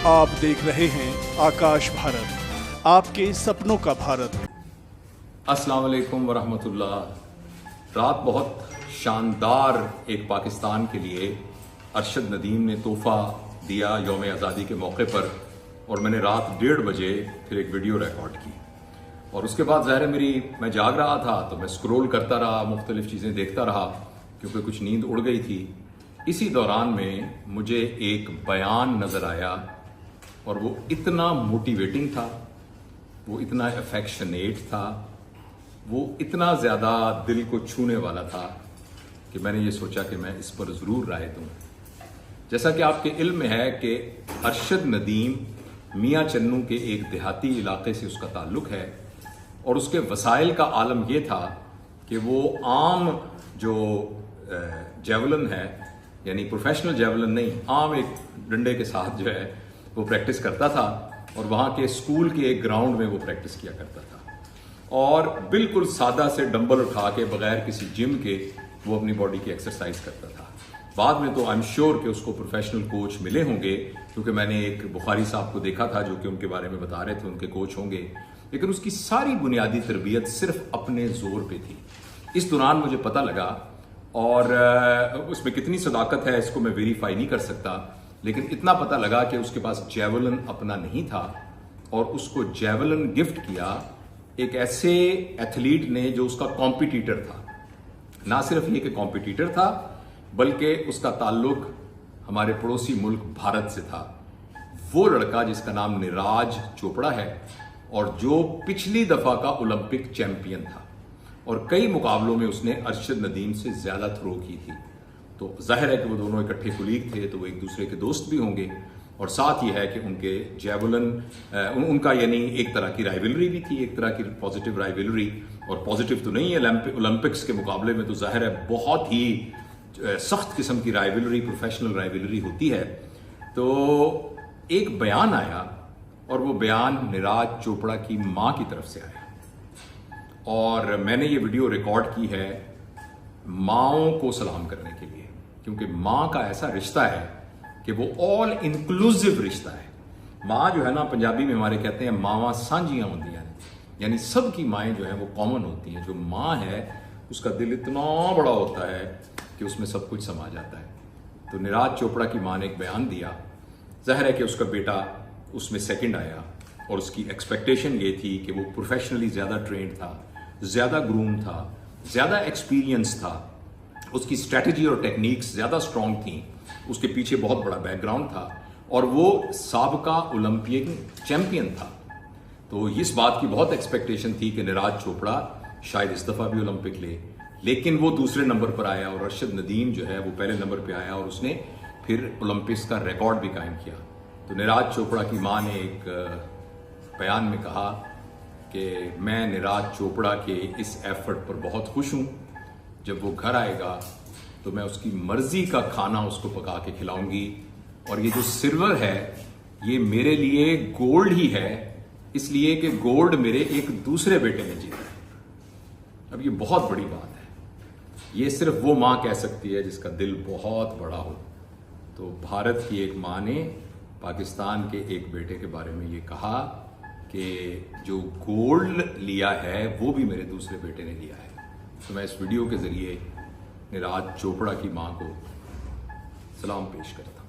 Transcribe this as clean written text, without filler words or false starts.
आप देख रहे हैं आकाश भारत, आपके सपनों का भारत। अस्सलाम वालेकुम वरहमतुल्लाह। रात बहुत शानदार एक पाकिस्तान के लिए अरशद नदीम ने तोहफा दिया यौम आज़ादी के मौके पर, और मैंने रात 1:30 बजे फिर एक वीडियो रिकॉर्ड की। और उसके बाद ज़ाहिर है मैं जाग रहा था तो मैं स्क्रॉल करता रहा, मुख्तलिफ चीज़ें देखता रहा क्योंकि कुछ नींद उड़ गई थी। इसी दौरान में मुझे एक बयान नज़र आया और वो इतना मोटिवेटिंग था, वो इतना अफेक्शनेट था, वो इतना ज़्यादा दिल को छूने वाला था कि मैंने ये सोचा कि मैं इस पर ज़रूर राय दूँ। जैसा कि आपके इल्म में है कि अरशद नदीम मियाँ चन्नू के एक देहाती इलाके से उसका ताल्लुक़ है, और उसके वसाइल का आलम यह था कि वो आम जो जेवलिन है, यानी प्रोफेशनल जेवलिन नहीं, आम एक डंडे के साथ जो है वो प्रैक्टिस करता था, और वहाँ के स्कूल के एक ग्राउंड में वो प्रैक्टिस किया करता था। और बिल्कुल सादा से डंबल उठा के बगैर किसी जिम के वो अपनी बॉडी की एक्सरसाइज करता था। बाद में तो आई एम श्योर कि उसको प्रोफेशनल कोच मिले होंगे, क्योंकि मैंने एक बुखारी साहब को देखा था जो कि उनके बारे में बता रहे थे, उनके कोच होंगे, लेकिन उसकी सारी बुनियादी तरबियत सिर्फ अपने जोर पे थी। इस दौरान मुझे पता लगा, और उसमें कितनी सदाकत है इसको मैं वेरीफाई नहीं कर सकता, लेकिन इतना पता लगा कि उसके पास जेवलिन अपना नहीं था, और उसको जेवलिन गिफ्ट किया एक ऐसे एथलीट ने जो उसका कॉम्पिटिटर था। ना सिर्फ ये कि कॉम्पिटिटर था, बल्कि उसका ताल्लुक हमारे पड़ोसी मुल्क भारत से था। वो लड़का जिसका नाम नीरज चोपड़ा है, और जो पिछली दफा का ओलंपिक चैंपियन था, और कई मुकाबलों में उसने अरशद नदीम से ज्यादा थ्रो की थी। तो जाहिर है कि वो दोनों इकट्ठे कुलीग थे, तो वो एक दूसरे के दोस्त भी होंगे। और साथ ही है कि उनके जेवलिन उनका यानी एक तरह की राइवलरी भी थी, एक तरह की पॉजिटिव राइवलरी। और पॉजिटिव तो नहीं है, ओलंपिक्स के मुकाबले में तो जाहिर है बहुत ही सख्त किस्म की राइवलरी, प्रोफेशनल राइवलरी होती है। तो एक बयान आया, और वो बयान नीरज चोपड़ा की माँ की तरफ से आया, और मैंने ये वीडियो रिकॉर्ड की है माँओं को सलाम करने के लिए, क्योंकि माँ का ऐसा रिश्ता है कि वो ऑल इंक्लूसिव रिश्ता है। माँ जो है ना, पंजाबी में हमारे कहते हैं मावां सांझियां होती हैं, यानी सबकी माएँ जो हैं वो कॉमन होती हैं। जो माँ है उसका दिल इतना बड़ा होता है कि उसमें सब कुछ समा जाता है। तो नीरज चोपड़ा की माँ ने एक बयान दिया। जाहिर है कि उसका बेटा उसमें सेकंड आया, और उसकी एक्सपेक्टेशन ये थी कि वो प्रोफेशनली ज़्यादा ट्रेंड था, ज़्यादा ग्रूम था, ज़्यादा एक्सपीरियंस था, उसकी स्ट्रैटेजी और टेक्निक्स ज़्यादा स्ट्रॉन्ग थी, उसके पीछे बहुत बड़ा बैकग्राउंड था, और वो साबका ओलंपिक चैंपियन था। तो इस बात की बहुत एक्सपेक्टेशन थी कि नीरज चोपड़ा शायद इस दफ़ा भी ओलंपिक ले, लेकिन वो दूसरे नंबर पर आया, और अरशद नदीम जो है वो पहले नंबर पर आया, और उसने फिर ओलंपिक्स का रिकॉर्ड भी कायम किया। तो नीरज चोपड़ा की माँ ने एक बयान में कहा कि मैं नीरज चोपड़ा के इस एफर्ट पर बहुत खुश हूँ। जब वो घर आएगा तो मैं उसकी मर्जी का खाना उसको पका के खिलाऊंगी, और ये जो सिल्वर है ये मेरे लिए गोल्ड ही है, इसलिए कि गोल्ड मेरे एक दूसरे बेटे ने जीता है। अब ये बहुत बड़ी बात है, ये सिर्फ वो माँ कह सकती है जिसका दिल बहुत बड़ा हो। तो भारत की एक माँ ने पाकिस्तान के एक बेटे के बारे में ये कहा कि जो गोल्ड लिया है वो भी मेरे दूसरे बेटे ने लिया है। तो मैं इस वीडियो के जरिए नीरज चोपड़ा की माँ को सलाम पेश करता हूँ।